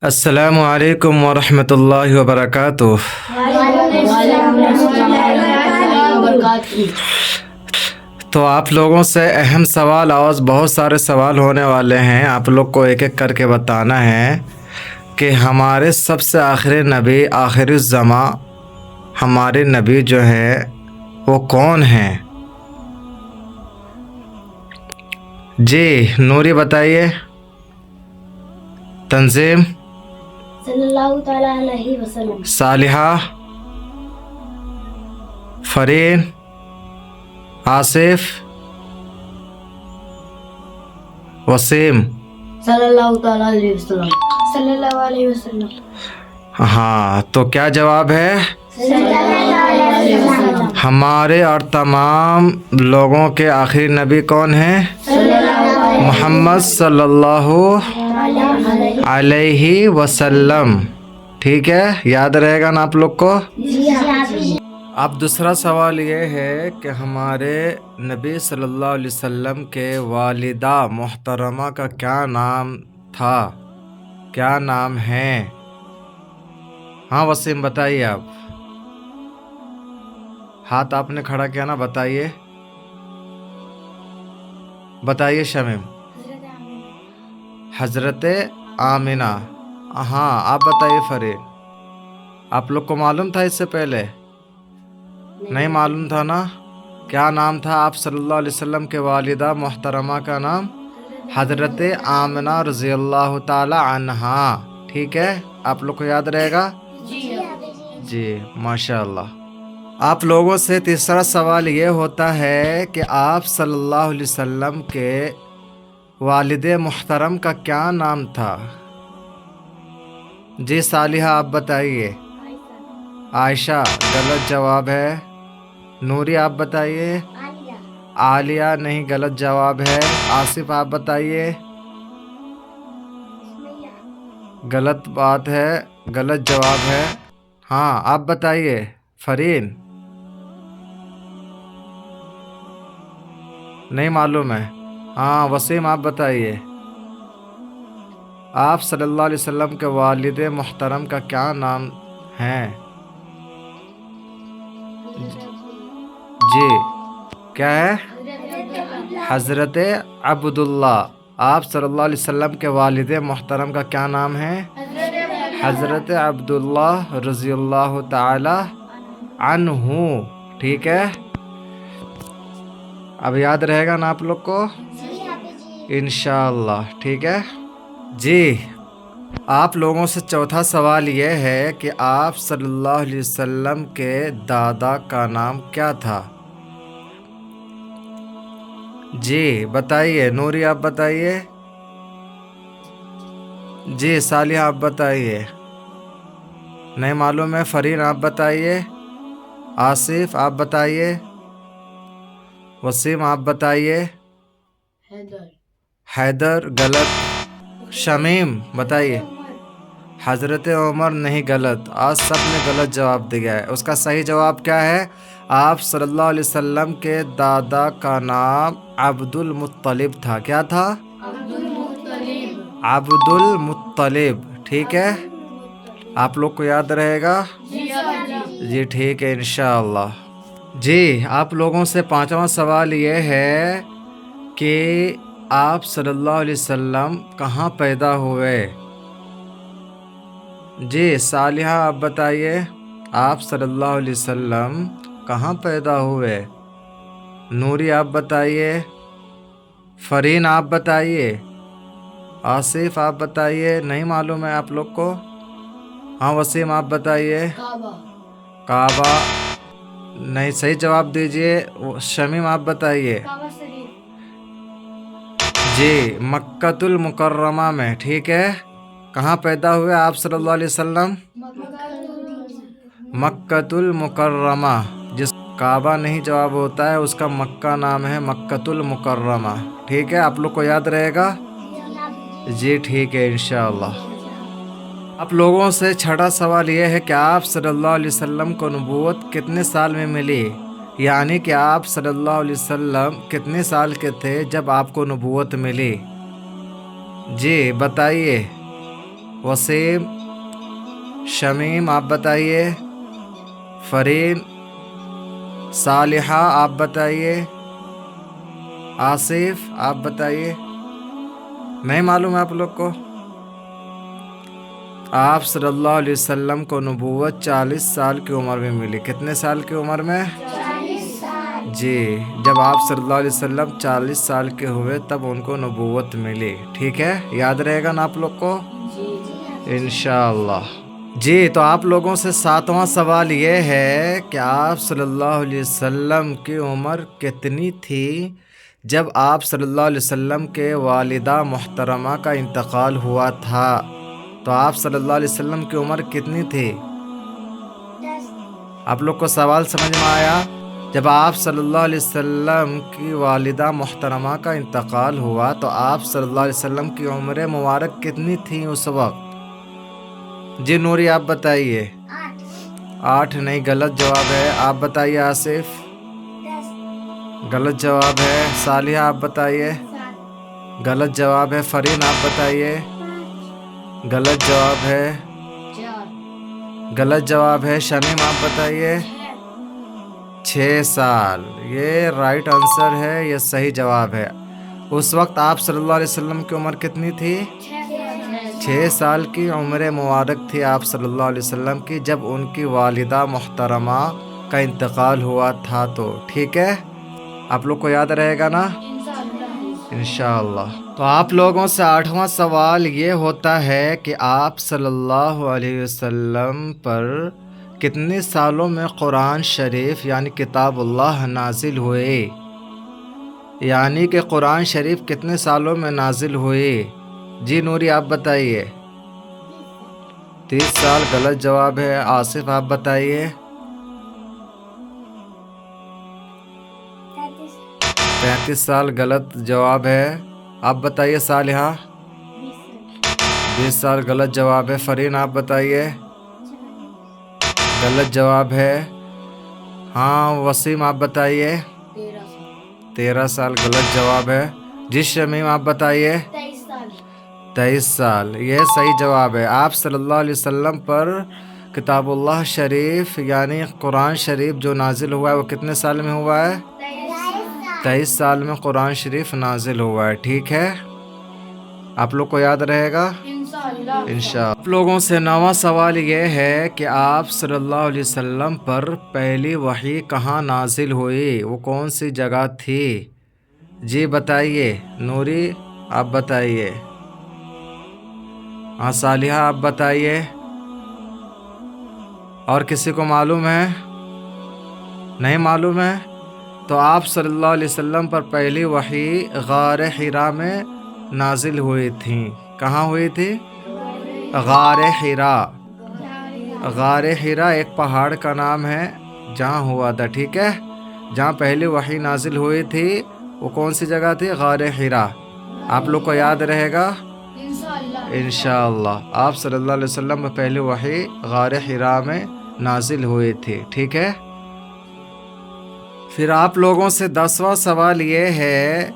السلام علیکم ورحمۃ اللہ وبرکاتہ۔ وعلیکم السلام ورحمۃ اللہ وبرکاتہ۔ تو آپ لوگوں سے اہم سوال اور بہت سارے سوال ہونے والے ہیں، آپ لوگ کو ایک ایک کر کے بتانا ہے کہ ہمارے سب سے آخری نبی آخر الزماں ہمارے نبی جو ہے وہ کون ہیں؟ جی نوری بتائیے۔ تنظیم، صلی اللہ تعالیٰ علیہ وسلم۔ صالحہ، فرین، آصف، وسیم۔ صلی اللہ تعالیٰ علیہ وسلم۔ صلی اللہ علیہ وسلم۔ ہاں، تو کیا جواب ہے؟ صلی اللہ علیہ وسلم۔ ہمارے اور تمام لوگوں کے آخری نبی کون ہیں؟ صلی اللہ محمد صلی اللہ علیہ وسلم۔ ٹھیک ہے، یاد رہے گا نا آپ لوگ کو؟ اب دوسرا سوال یہ ہے کہ ہمارے نبی صلی اللہ علیہ وسلم کے والدہ محترمہ کا کیا نام تھا، کیا نام ہے؟ ہاں وسیم بتائیے۔ آپ ہاتھ آپ نے کھڑا کیا نا، بتائیے بتائیے۔ شمیم، حضرت آمنہ۔ ہاں آپ بتائیے۔ فرید، آپ لوگ کو معلوم تھا اس سے پہلے؟ نہیں معلوم تھا نا؟ کیا نام تھا آپ صلی اللہ علیہ وسلم کے والدہ محترمہ کا نام؟ حضرت آمنہ رضی اللہ تعالی عنہا۔ ٹھیک ہے، آپ لوگ کو یاد رہے گا؟ جی ماشاء اللہ۔ آپ لوگوں سے تیسرا سوال یہ ہوتا ہے کہ آپ صلی اللہ علیہ وسلم کے والد محترم کا کیا نام تھا؟ جی صالحہ آپ بتائیے۔ عائشہ غلط جواب ہے۔ نوری آپ بتائیے۔ عالیہ نہیں، غلط جواب ہے۔ آصف آپ بتائیے۔ غلط بات ہے، غلط جواب ہے۔ ہاں آپ بتائیے۔ فرین، نہیں معلوم ہے۔ ہاں وسیم آپ بتائیے۔ آپ صلی اللہ علیہ وسلم کے والد محترم کا کیا نام ہے؟ جی کیا ہے؟ حضرت عبداللہ۔ آپ صلی اللہ علیہ وسلم کے والد محترم کا کیا نام ہے؟ حضرت عبداللہ رضی اللہ تعالی عنہ۔ ٹھیک ہے، اب یاد رہے گا نا آپ لوگ کو؟ انشاءاللہ۔ ٹھیک ہے جی۔ آپ لوگوں سے چوتھا سوال یہ ہے کہ آپ صلی اللہ علیہ وسلم کے دادا کا نام کیا تھا؟ جی بتائیے۔ نوری آپ بتائیے۔ جی صالحہ آپ بتائیے۔ نہیں معلوم ہے۔ فرین آپ بتائیے۔ آصف آپ بتائیے۔ وسیم آپ بتائیے۔ حیدر غلط۔ شمیم بتائیے۔ حضرت عمر نہیں، غلط۔ آج سب نے غلط جواب دیا ہے۔ اس کا صحیح جواب کیا ہے؟ آپ صلی اللہ علیہ وسلم کے دادا کا نام عبد المطلب تھا۔ کیا تھا؟ عبد المطلب۔ ٹھیک ہے، آپ لوگ کو یاد رہے گا؟ جی ٹھیک ہے انشاءاللہ۔ جی آپ لوگوں سے پانچواں سوال یہ ہے کہ آپ صلی اللہ علیہ وسلم کہاں پیدا ہوئے؟ جی صالحہ آپ بتائیے۔ آپ صلی اللہ علیہ وسلم کہاں پیدا ہوئے؟ نوری آپ بتائیے۔ فرین آپ بتائیے۔ آصف آپ بتائیے۔ نہیں معلوم ہے آپ لوگ کو؟ ہاں وسیم آپ بتائیے۔ کعبہ نہیں، صحیح جواب دیجئے۔ شمیم آپ بتائیے۔ جی مکۃ المکرمہ میں۔ ٹھیک ہے، کہاں پیدا ہوئے آپ صلی اللہ علیہ وسلم؟ مکۃ المکرمہ۔ جس کعبہ نہیں جواب ہوتا ہے اس کا مکہ نام ہے، مکۃ المکرمہ۔ ٹھیک ہے، آپ لوگ کو یاد رہے گا؟ جی ٹھیک ہے انشاءاللہ۔ آپ لوگوں سے چھٹا سوال یہ ہے کہ آپ صلی اللہ علیہ وسلم کو نبوت کتنے سال میں ملی؟ یعنی کہ آپ صلی اللہ علیہ وسلم کتنے سال کے تھے جب آپ کو نبوت ملی؟ جی بتائیے۔ वसीम, शमीम आप बताइए, फरीन, सालिहा आप बताइए, आसिफ आप बताइए। नहीं मालूम है आप लोग को? आप सल्लल्लाहु अलैहि वसल्लम को नबूवत 40 साल की उम्र में मिली। कितने साल की उम्र में? 40 साल। जी, जब आप सल्लल्लाहु अलैहि वसल्लम 40 साल के हुए तब उनको नबूवत मिली। ठीक है, याद रहेगा ना आप लोग को? इंशाअल्लाह। जी, तो आप लोगों से 7वां सवाल ये है कि आप सल्लल्लाहु अलैहि वसल्लम की उम्र कितनी थी जब आप सल्लल्लाहु अलैहि वसल्लम के वालिदा मुहतरमा का इंतकाल हुआ था? तो आप सल्लल्लाहु अलैहि वसल्लम की उम्र कितनी थी? आप लोग को सवाल समझ में आया? जब आप सल्लल्लाहु अलैहि वसल्लम की वालिदा मुहतरमा का इंतकाल हुआ तो आप सल्लल्लाहु अलैहि वसल्लम की उम्र मुबारक कितनी थी उस वक्त? जी नूरी आप बताइए। 8 नहीं, गलत जवाब है। आप बताइए आसिफ। 10। गलत जवाब है। सालिहा आप बताइए। 7। गलत जवाब है। फरीन आप बताइए। 5। गलत जवाब है। 4। गलत जवाब है। शमीम आप बताइए। 6 साल, ये राइट आंसर है, ये सही जवाब है। उस वक्त आप सल्लल्लाहु अलैहि वसल्लम की उम्र कितनी थी? 6 साल की उम्र मुबारक थी आप सल्लल्लाहु अलैहि वसल्लम की जब उनकी वालिदा मुहतरमा का इंतकाल हुआ था। तो ठीक है, आप लोग को याद रहेगा ना? इंशाअल्लाह। तो आप लोगों से 8वां सवाल ये होता है कि आप सल्लल्लाहु अलैहि वसल्लम पर कितने सालों में कुरान शरीफ यानी किताबुल्लाह नाजिल हुए? यानी कि कुरान शरीफ कितने सालों में नाजिल हुए? जी नूरी आप बताइए। 30 साल गलत जवाब है। आसिफ आप बताइए। 35 साल गलत जवाब है। आप बताइए सालिहा। 20 साल गलत जवाब है। फरीन आप बताइए। गलत जवाब है। हाँ वसीम आप बताइए। 13 साल गलत जवाब है। जी शमीम आप बताइए। 23 साल। 23 साल, ये सही जवाब है। आप सल्लल्लाहु अलैहि वसल्लम पर किताबुल्लाह शरीफ यानी कुरान शरीफ जो नाजिल हुआ है वो कितने साल में हुआ है? 23 साल में कुरान शरीफ नाजिल हुआ है। ठीक है, आप लोग को याद रहेगा इंशाअल्लाह। आप लोगों से 9वां सवाल ये है कि आप सल्लल्लाहु अलैहि वसल्लम पर पहली वही कहाँ नाजिल हुई? वो कौन सी जगह थी? जी बताइए। नूरी आप बताइए। हाँ सालिहा आप बताइए। और किसी को मालूम है? नहीं मालूम है? तो आप सल्लल्लाहु अलैहि वसल्लम पर पहली वही गार हिरा में नाजिल हुई थी। कहाँ हुई थी? गार हिरा। गार हिरा एक पहाड़ का नाम है जहाँ हुआ था। ठीक है, जहाँ पहली वही नाजिल हुई थी वो कौन सी जगह थी? गार हिरा। आप लोग को याद रहेगा इंशाअल्लाह। आप सल्लल्लाहु अलैहि वसल्लम पर पहली वही गार हिरा में नाजिल हुई थी। ठीक है, फिर आप लोगों से 10वां सवाल ये है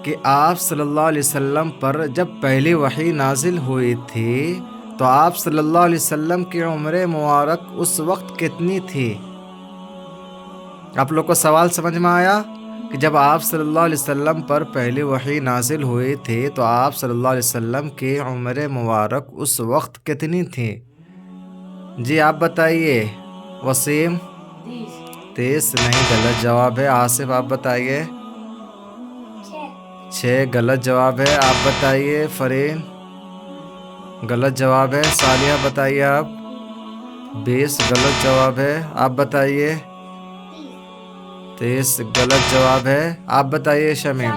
कि आप सल्लल्लाहु अलैहि वसल्लम पर जब पहली वही नाजिल हुई थी तो आप सल्लल्लाहु अलैहि वसल्लम की उम्र मुबारक उस वक्त कितनी थी? आप लोग को सवाल समझ में आया कि जब आप सल्लल्लाहु अलैहि वसल्लम पर पहली वही नाजिल हुई थी तो आप सल्लल्लाहु अलैहि वसल्लम की उम्र मुबारक उस वक्त कितनी थी? जी आप बताइए। वसीम 30 नहीं, गलत जवाब है। आसिफ आप बताइए। 6 गलत जवाब है। आप बताइए। फरीन गलत जवाब है। सालिया बताइए आप। 20 गलत जवाब है। आप बताइए। 30 गलत जवाब है। आप बताइए शमीम।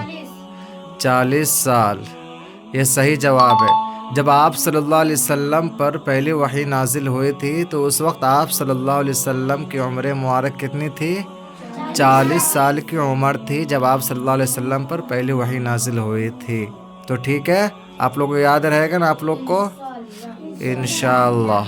40 साल, ये सही जवाब है। जब आप सल्लल्लाहु अलैहि वसल्लम पर पहली वही नाजिल हुई थी तो उस वक्त आप सल्लल्लाहु अलैहि वसल्लम की उम्र मुबारक कितनी थी? 40 साल की उम्र थी जब आप सल्लल्लाहु अलैहि वसल्लम पर पहली वही नाजिल हुई थी। तो ठीक है, आप लोग को याद रहेगा ना आप लोग को इंशाअल्लाह।